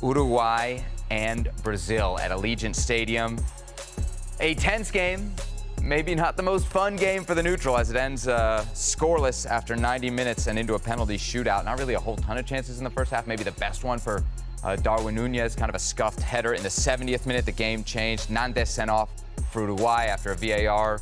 Uruguay and Brazil at Allegiant Stadium. A tense game, maybe not the most fun game for the neutral as it ends scoreless after 90 minutes and into a penalty shootout. Not really a whole ton of chances in the first half, maybe the best one for Darwin Nunez, kind of a scuffed header in the 70th minute. The game changed. Nandes sent off for Uruguay after a VAR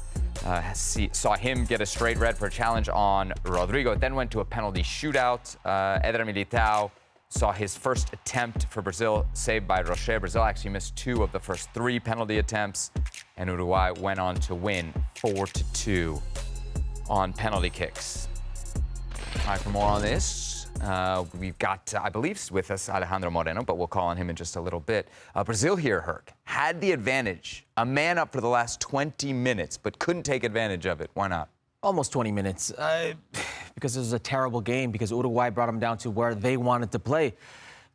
saw him get a straight red for a challenge on Rodrigo. It then went to a penalty shootout. Eder Militao saw his first attempt for Brazil saved by Rocher. Brazil actually missed 2 of the first 3 penalty attempts, and Uruguay went on to win 4-2 on penalty kicks. Time for more on this. We've got, I believe, with us Alejandro Moreno, but we'll call on him in just a little bit. Brazil here, Herc, had the advantage, a man up for the last 20 minutes, but couldn't take advantage of it. Why not? Almost 20 minutes, because it was a terrible game, because Uruguay brought them down to where they wanted to play.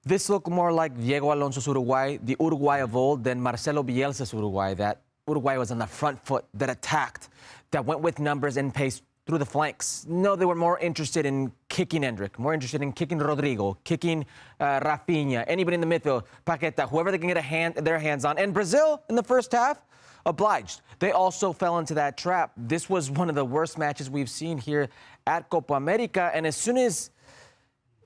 This looked more like Diego Alonso's Uruguay, the Uruguay of old, than Marcelo Bielsa's Uruguay. That Uruguay was on the front foot, that attacked, that went with numbers and pace through the flanks. No, they were more interested in kicking Endrick, more interested in kicking Rodrigo, kicking Rafinha, anybody in the midfield, Paqueta, whoever they can get their hands on. And Brazil, in the first half, obliged. They also fell into that trap. This was one of the worst matches we've seen here at Copa America. And as soon as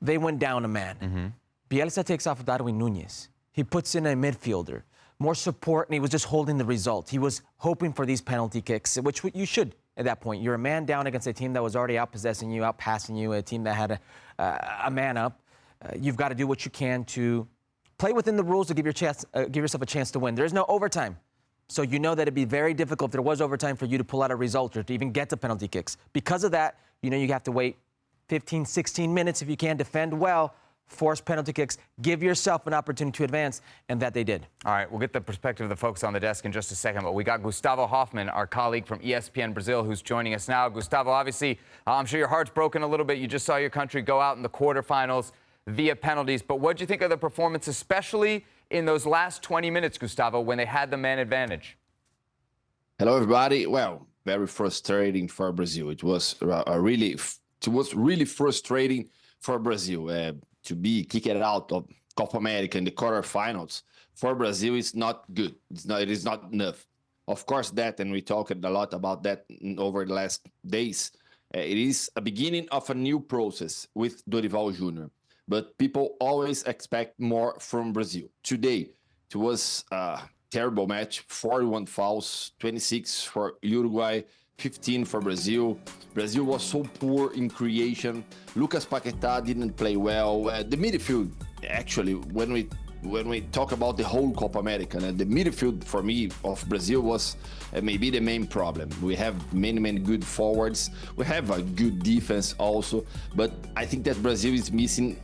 they went down a man, Bielsa takes off Darwin Nunez. He puts in a midfielder, more support, and he was just holding the result. He was hoping for these penalty kicks, which you should at that point. You're a man down against a team that was already outpossessing you, outpassing you, a team that had a man up. You've got to do what you can to play within the rules to give yourself a chance to win. There's no overtime. So you know that it'd be very difficult if there was overtime for you to pull out a result or to even get to penalty kicks. Because of that, you know you have to wait 15, 16 minutes if you can defend well, force penalty kicks, give yourself an opportunity to advance, and that they did. All right, we'll get the perspective of the folks on the desk in just a second, but we got Gustavo Hofman, our colleague from ESPN Brazil, who's joining us now. Gustavo, obviously, I'm sure your heart's broken a little bit. You just saw your country go out in the quarterfinals via penalties, but what did you think of the performance, especially in those last 20 minutes, Gustavo, when they had the man advantage? Hello, everybody. Well, very frustrating for Brazil. It was really frustrating for Brazil. To be kicked out of Copa America in the quarterfinals for Brazil is not good. It is not enough. Of course, that, and we talked a lot about that over the last days, it is a beginning of a new process with Dorival Jr. But people always expect more from Brazil. Today, it was a terrible match, 41 fouls, 26 for Uruguay, 15 for Brazil. Brazil was so poor in creation. Lucas Paqueta didn't play well. The midfield, actually, when we talk about the whole Copa America, the midfield for me of Brazil was maybe the main problem. We have many good forwards. We have a good defense also, but I think that Brazil is missing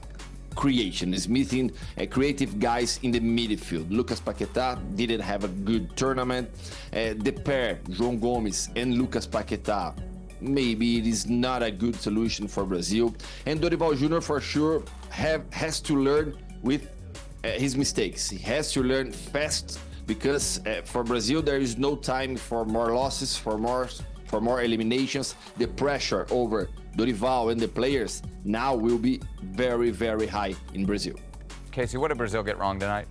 creation, is missing creative guys in the midfield. Lucas Paqueta didn't have a good tournament. The pair, João Gomes and Lucas Paqueta, maybe it is not a good solution for Brazil. And Dorival Jr. for sure has to learn with his mistakes. He has to learn fast because for Brazil there is no time for more losses, for more eliminations. The pressure over Dorival and the players now will be very high in Brazil. Kasey, what did Brazil get wrong tonight?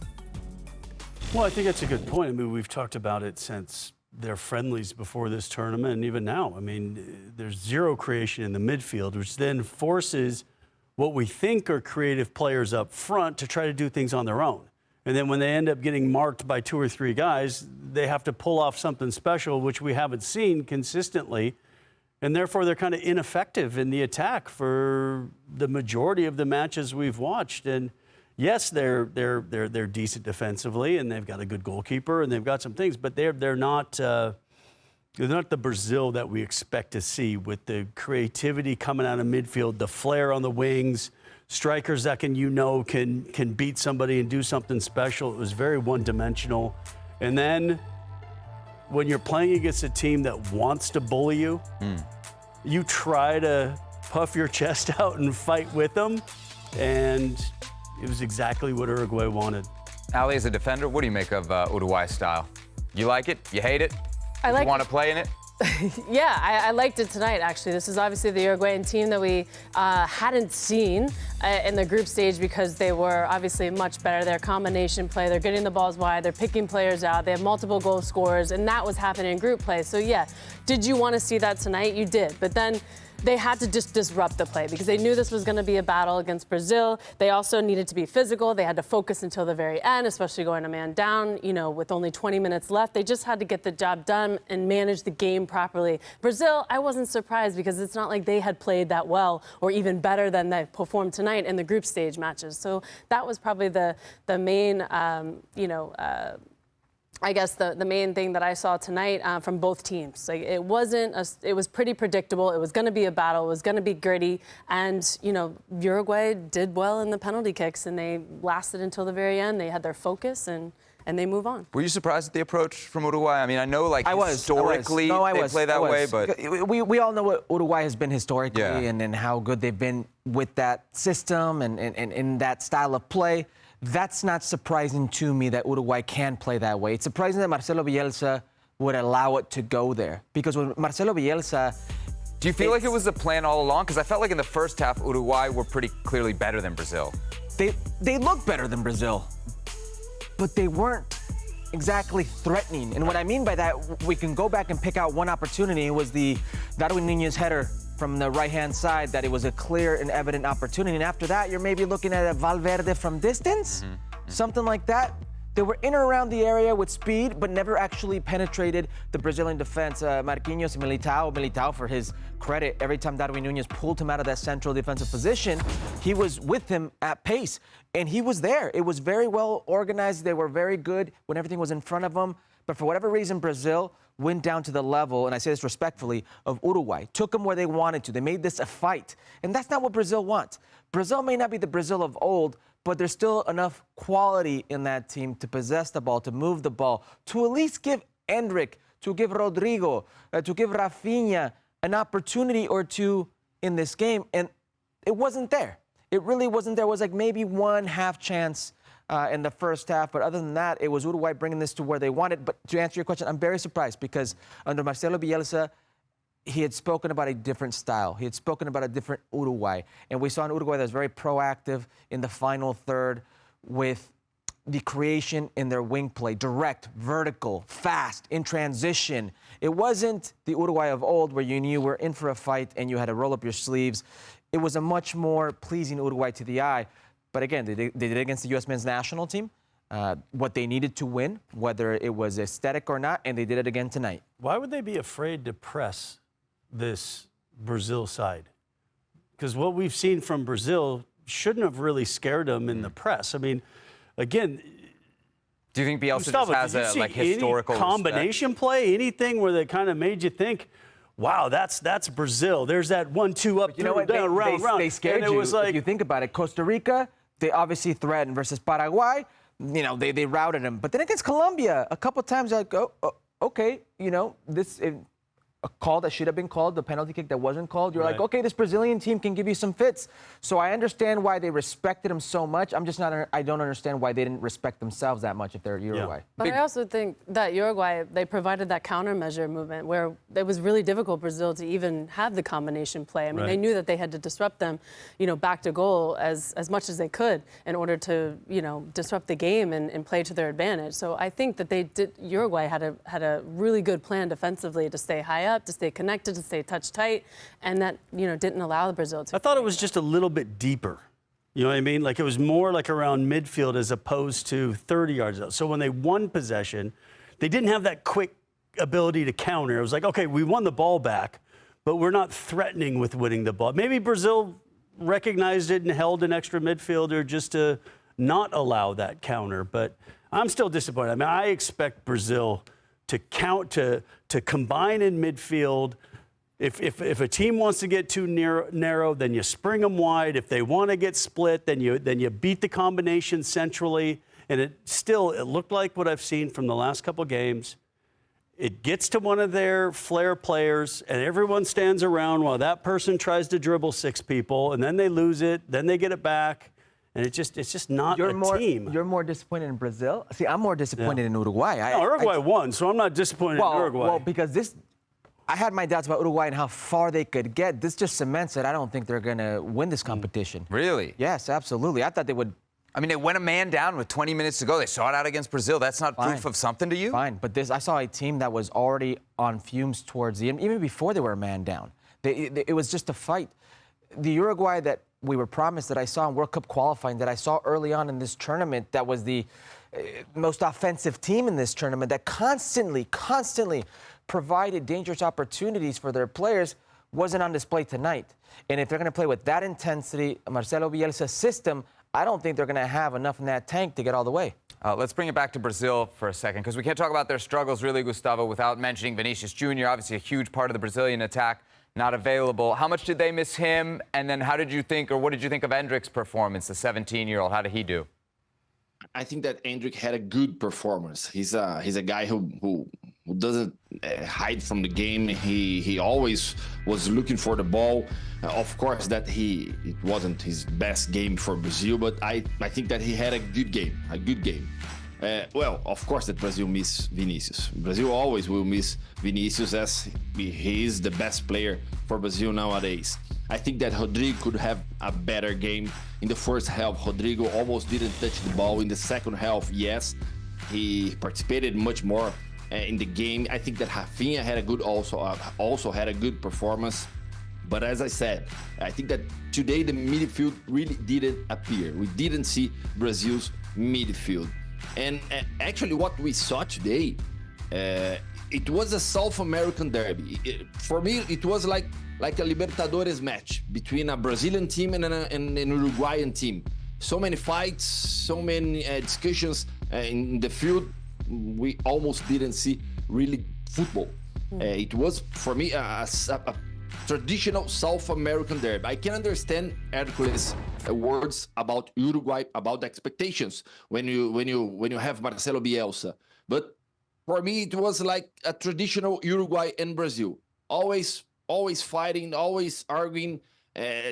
Well, I think that's a good point. I mean, we've talked about it since their friendlies before this tournament, and even now. I mean, there's zero creation in the midfield, which then forces what we think are creative players up front to try to do things on their own. And then when they end up getting marked by 2 or 3 guys, they have to pull off something special, which we haven't seen consistently. And therefore, they're kind of ineffective in the attack for the majority of the matches we've watched. And yes, they're decent defensively, and they've got a good goalkeeper, and they've got some things, but they're not the Brazil that we expect to see with the creativity coming out of midfield, the flair on the wings, strikers that can beat somebody and do something special. It was very one-dimensional. And then when you're playing against a team that wants to bully you, you try to puff your chest out and fight with them, and it was exactly what Uruguay wanted. Ali, as a defender, what do you make of Uruguay's style? You like it? You hate it? I like you want to play in it? Yeah, I liked it tonight, actually. This is obviously the Uruguayan team that we hadn't seen in the group stage because they were obviously much better. Their combination play, they're getting the balls wide, they're picking players out, they have multiple goal scorers, and that was happening in group play. So yeah, did you want to see that tonight? You did, but then they had to just disrupt the play because they knew this was going to be a battle against Brazil. They also needed to be physical. They had to focus until the very end, especially going a man down, with only 20 minutes left. They just had to get the job done and manage the game properly. Brazil, I wasn't surprised because it's not like they had played that well or even better than they performed tonight in the group stage matches. So that was probably the main, I guess the main thing that I saw tonight from both teams. Like it was pretty predictable. It was going to be a battle. It was going to be gritty. And, Uruguay did well in the penalty kicks and they lasted until the very end. They had their focus and they move on. Were you surprised at the approach from Uruguay? I mean, I know historically I they was. play that way, but we all know what Uruguay has been historically and how good they've been with that system and in that style of play. That's not surprising to me that Uruguay can play that way. It's surprising that Marcelo Bielsa would allow it to go there. Because when Marcelo Bielsa... Do you feel like it was the plan all along? Because I felt like in the first half, Uruguay were pretty clearly better than Brazil. They looked better than Brazil, but they weren't exactly threatening. And what I mean by that, we can go back and pick out one opportunity. It was the Darwin Nunez header from the right-hand side, that it was a clear and evident opportunity. And after that, you're maybe looking at a Valverde from distance, something like that. They were in or around the area with speed, but never actually penetrated the Brazilian defense. Marquinhos and Militao, for his credit, every time Darwin Nunez pulled him out of that central defensive position, he was with him at pace. And he was there. It was very well organized. They were very good when everything was in front of them. But for whatever reason, Brazil went down to the level, and I say this respectfully, of Uruguay. Took them where they wanted to. They made this a fight. And that's not what Brazil wants. Brazil may not be the Brazil of old, but there's still enough quality in that team to possess the ball, to move the ball, to at least give Endrick, to give Rodrigo, to give Rafinha an opportunity or two in this game. And it wasn't there. It really wasn't there. It was like maybe one half chance in the first half. But other than that, it was Uruguay bringing this to where they wanted. But to answer your question, I'm very surprised because under Marcelo Bielsa, he had spoken about a different style. He had spoken about a different Uruguay. And we saw an Uruguay that was very proactive in the final third with the creation in their wing play, direct, vertical, fast, in transition. It wasn't the Uruguay of old where you knew you were in for a fight and you had to roll up your sleeves. It was a much more pleasing Uruguay to the eye. But again, they did it against the U.S. men's national team, what they needed to win, whether it was aesthetic or not, and they did it again tonight. Why would they be afraid to press this Brazil side? Because what we've seen from Brazil shouldn't have really scared them in the press. I mean, again, do you think Bielsa Gustavo, just has a historical any combination play, anything where that kind of made you think, wow, that's Brazil. There's that 1-2 up, you know what? down, round. They scared and it you. was like, if you think about it, Costa Rica, they obviously threatened versus Paraguay. They routed them. But then against Colombia, a couple times, like, okay, this a call that should have been called, the penalty kick that wasn't called. You're like, okay, this Brazilian team can give you some fits. So I understand why they respected him so much. I don't understand why they didn't respect themselves that much if they're Uruguay. Yeah. But I also think that Uruguay, they provided that countermeasure movement where it was really difficult for Brazil to even have the combination play. I mean, they knew that they had to disrupt them, back to goal as much as they could in order to, disrupt the game and play to their advantage. So I think that Uruguay had a really good plan defensively to stay high up, to stay connected, to stay touch tight, and that didn't allow Brazil to. I thought it was just a little bit deeper. You know what I mean? Like it was more like around midfield as opposed to 30 yards out. So when they won possession, they didn't have that quick ability to counter. It was like, okay, we won the ball back, but we're not threatening with winning the ball. Maybe Brazil recognized it and held an extra midfielder just to not allow that counter. But I'm still disappointed. I mean, I expect Brazil to combine in midfield. If a team wants to get too narrow, then you spring them wide. If they want to get split, then you beat the combination centrally. And it looked like what I've seen from the last couple games. It gets to one of their flair players, and everyone stands around while that person tries to dribble 6 people, and then they lose it, then they get it back. And it's just not a team. You're more disappointed in Brazil? See, I'm more disappointed in Uruguay. Uruguay won, so I'm not disappointed in Uruguay. Well, because I had my doubts about Uruguay and how far they could get. This just cements it. I don't think they're going to win this competition. Really? Yes, absolutely. I thought they would. I mean, they went a man down with 20 minutes to go. They saw it out against Brazil. That's not proof of something to you? Fine, but I saw a team that was already on fumes towards the end, even before they were a man down. It was just a fight. The Uruguay that we were promised, that I saw in World Cup qualifying, that I saw early on in this tournament, that was the most offensive team in this tournament, that constantly provided dangerous opportunities for their players, wasn't on display tonight. And if they're going to play with that intensity, Marcelo Bielsa's system, I don't think they're going to have enough in that tank to get all the way. Let's bring it back to Brazil for a second, because we can't talk about their struggles, really, Gustavo, without mentioning Vinicous Jr., obviously a huge part of the Brazilian attack, not available. How much did they miss him? And then how did you think, or what did you think of Endrick's performance, the 17-year-old? How did he do? I think that Endrick had a good performance. He's a guy who doesn't hide from the game. He always was looking for the ball. Of course, it wasn't his best game for Brazil, but I think that he had a good game. Well, of course, that Brazil miss Vinicous. Brazil always will miss Vinicous, as he is the best player for Brazil nowadays. I think that Rodrigo could have a better game. In the first half, Rodrigo almost didn't touch the ball. In the second half, yes, he participated much more in the game. I think that Rafinha had also had a good performance. But as I said, I think that today the midfield really didn't appear. We didn't see Brazil's midfield. And actually what we saw today, it was a South American derby. For me, it was like a Libertadores match between a Brazilian team and an Uruguayan team. So many fights, so many discussions in the field. We almost didn't see really football. It was, for me, a traditional South American derby. I can understand Herculez' words about Uruguay, about the expectations when you have Marcelo Bielsa. But for me, it was like a traditional Uruguay and Brazil. Always fighting, always arguing,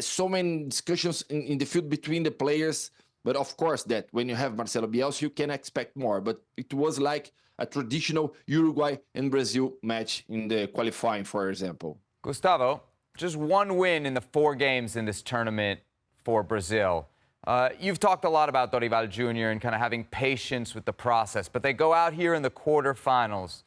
so many discussions in the field between the players. But of course, that when you have Marcelo Bielsa, you can expect more. But it was like a traditional Uruguay and Brazil match in the qualifying, for example. Gustavo, just one win in the 4 games in this tournament for Brazil. You've talked a lot about Dorival Jr. and kind of having patience with the process, but they go out here in the quarterfinals.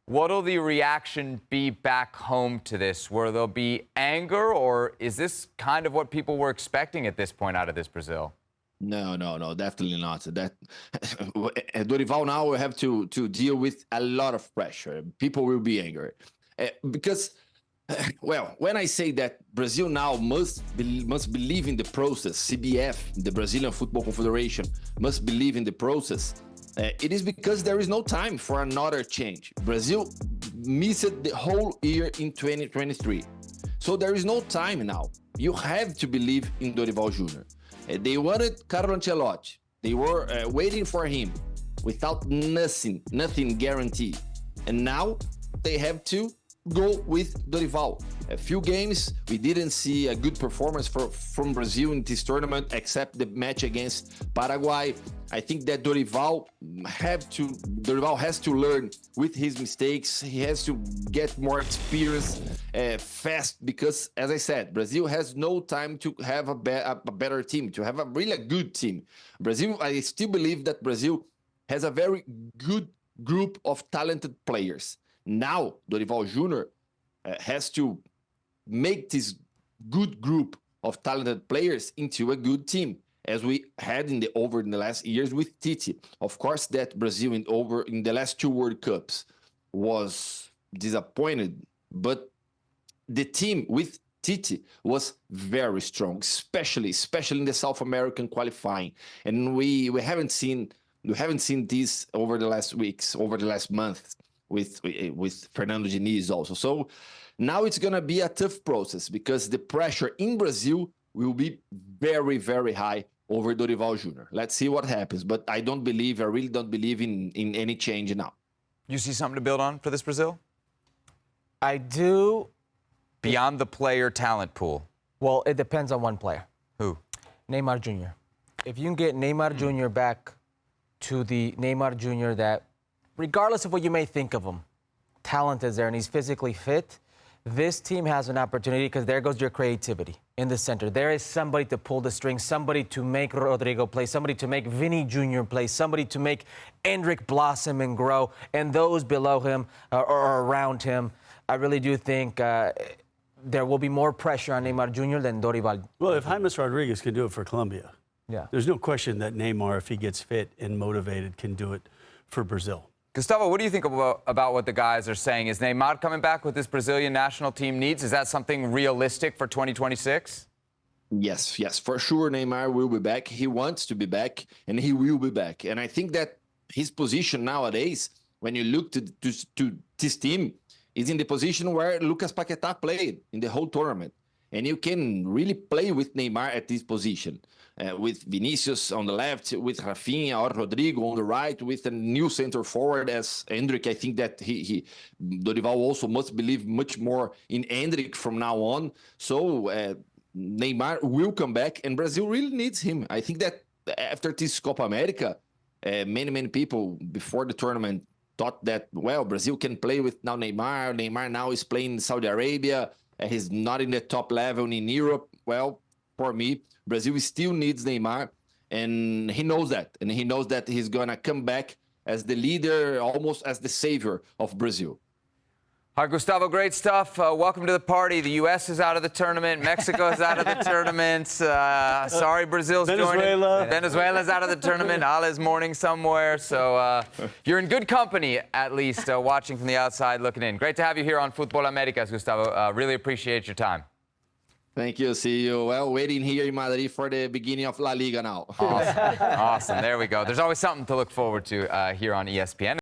What'll the reaction be back home to this? Will there be anger, or is this kind of what people were expecting at this point out of this Brazil? No, definitely not. That Dorival now will have to deal with a lot of pressure. People will be angry because, well, when I say that Brazil now must believe in the process, CBF, the Brazilian Football Confederation, must believe in the process. It is because there is no time for another change. Brazil missed the whole year in 2023. So there is no time now. You have to believe in Dorival Jr. They wanted Carlo Ancelotti. They were waiting for him without nothing guaranteed. And now they have to go with Dorival. A few games, we didn't see a good performance from Brazil in this tournament, except the match against Paraguay. I think that Dorival has to learn with his mistakes. He has to get more experience fast because, as I said, Brazil has no time to have a better team, to have a really good team. Brazil, I still believe that Brazil has a very good group of talented players. Now, Dorival Jr. Has to make this good group of talented players into a good team, as we had in the last years with Tite. Of course, that Brazil in the last 2 World Cups was disappointed, but the team with Tite was very strong, especially in the South American qualifying, and we haven't seen this over the last weeks, over the last months with Fernando Diniz also. So now it's going to be a tough process because the pressure in Brazil will be very, very high over Dorival Jr. Let's see what happens, but I really don't believe in any change now. You see something to build on for this Brazil? I do. Beyond the player talent pool? Well, it depends on one player. Who? Neymar Jr. If you can get Neymar Jr. back to the Neymar Jr. that, regardless of what you may think of him, talent is there and he's physically fit, This team has an opportunity because there goes your creativity in the center. There is somebody to pull the strings, somebody to make Rodrigo play, somebody to make Vini Jr. play, somebody to make Endrick blossom and grow, and those below him or around him. I really do think there will be more pressure on Neymar Jr. than Dorival. Well, if James Rodriguez can do it for Colombia, there's no question that Neymar, if he gets fit and motivated, can do it for Brazil. Gustavo, what do you think about what the guys are saying? Is Neymar coming back with this Brazilian national team needs? Is that something realistic for 2026? Yes, for sure Neymar will be back. He wants to be back, and he will be back. And I think that his position nowadays, when you look to this team, is in the position where Lucas Paquetá played in the whole tournament. And you can really play with Neymar at this position. With Vinicus on the left, with Rafinha or Rodrigo on the right, with a new center forward as Endrick. I think that Dorival also must believe much more in Endrick from now on. So Neymar will come back, and Brazil really needs him. I think that after this Copa America, many people before the tournament thought that, well, Brazil can play with now Neymar. Neymar now is playing in Saudi Arabia. He's not in the top level in Europe. Well, for me, Brazil still needs Neymar, and he knows that. And he knows that he's going to come back as the leader, almost as the savior of Brazil. All right, Gustavo, great stuff. Welcome to the party. The U.S. is out of the tournament. Mexico is out of the tournament. Sorry, Brazil's Venezuela. joining. Venezuela's out of the tournament. Ala's mourning somewhere. So you're in good company, at least, watching from the outside, looking in. Great to have you here on Fútbol Américas, Gustavo. Really appreciate your time. Thank you. See you. Well, waiting here in Madrid for the beginning of La Liga now. Awesome. Awesome. There we go. There's always something to look forward to here on ESPN.